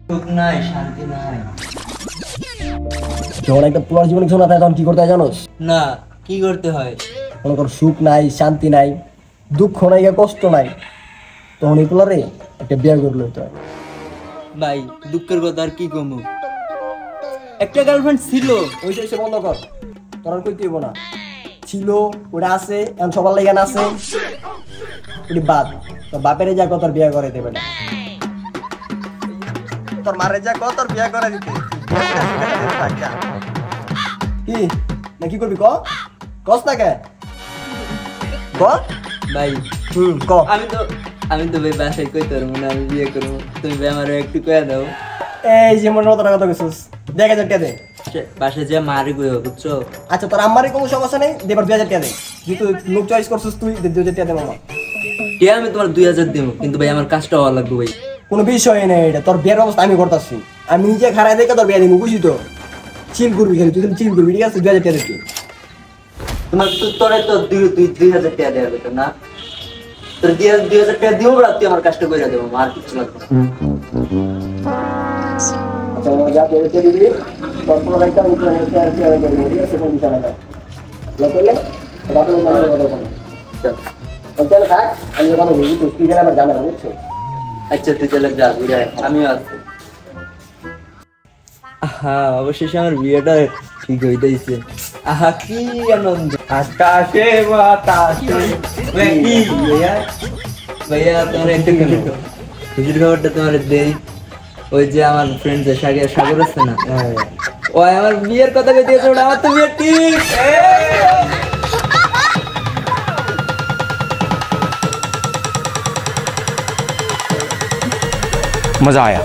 সুখ নাই, শান্তি নাই। যখন একটা পুরার জীবনে কিছু না থাকে তখন কি করতে হয় জানোস? না, কি করতে হয়? মনে কর সুখ নাই, শান্তি নাই, দুঃখ নাই, কষ্ট নাই, তখন এই পুলারে একটা বিয়ে করে লইতে হয়। ভাই, দুঃখের কথা আর কি কমু? একটা গার্লফ্রেন্ড ছিল। ওইটা এসে বন্ধ কর, তোর আর কইতে হইব না। ছিল, ওটা আছে, এখন সবার লাগে না আছে, ওটি বাদ। তোর বাপেরে যা কত বিয়ে করে দেবে না, তোর মারে যা কত বিয়ে করে দিতে। কি না কি করবি ক, কস না কে ক ভাই ক। আমি তো ভাই বাসায় কইতে পারবো না আমি বিয়ে করবো। তুমি ভাই আমার একটু কয়ে দাও। এই যে মনে মতো কথা কইছিস, দেখ 1000 টাকা দে। বাসায় যে মারি কইও, বুঝছো? আচ্ছা তোর আমারই কোনো সমস্যা নেই, দেবার 2000 টাকা দে। যেহেতু লোক চয়েস করছিস তুই, 2000 টাকা দে মামা। টিয়া আমি তোমার 2000 দিব, কিন্তু ভাই আমার কাজটা হওয়া লাগবে ভাই। কোনো বিষয় নেই, এটা তোর বিয়ের ব্যবস্থা আমি করতেছি। আমি নিজে খারাই দেখে তোর বিয়ে দিব, বুঝি তো? চিল করবি খালি, তুই খালি চিল করবি, ঠিক আছে? 2000 টাকা দে তুই। তোমার তোরে তো 2000 টাকা দেওয়া যেত না? তোর 2000 টাকা দিও, তুই আমার কাজটা করে দেবো, আর কিছু লাগবে না। আচ্ছা মামা, যা তুই রেখে দিবি, তোর কোনো একটা উঠে শেয়ার করে দিবি, ঠিক আছে? কোনো বিষয় না। লোক করলে রাতে কথা বলবো। তাহলে থাক, আমি কথা বলবি, তুই কি গেলে আমার জানা না, বুঝছো? আচ্ছা তুই চলে যা, ঘুরে আয়, আমিও আসছি। হ্যাঁ, অবশেষে আমার বিয়েটা ঠিক হইতেইছে। আহা কি আনন্দ! আকাশে বাতাসে কি ভাইয়া, ভাইয়া তোমার একটা খুশির খবরটা তোমার দেই। ওই যে আমার ফ্রেন্ড যে সাগর আছে না, ও আমার বিয়ের কথা কইতেছে, ওটা আমার তো বিয়ে ঠিক। मजा आया।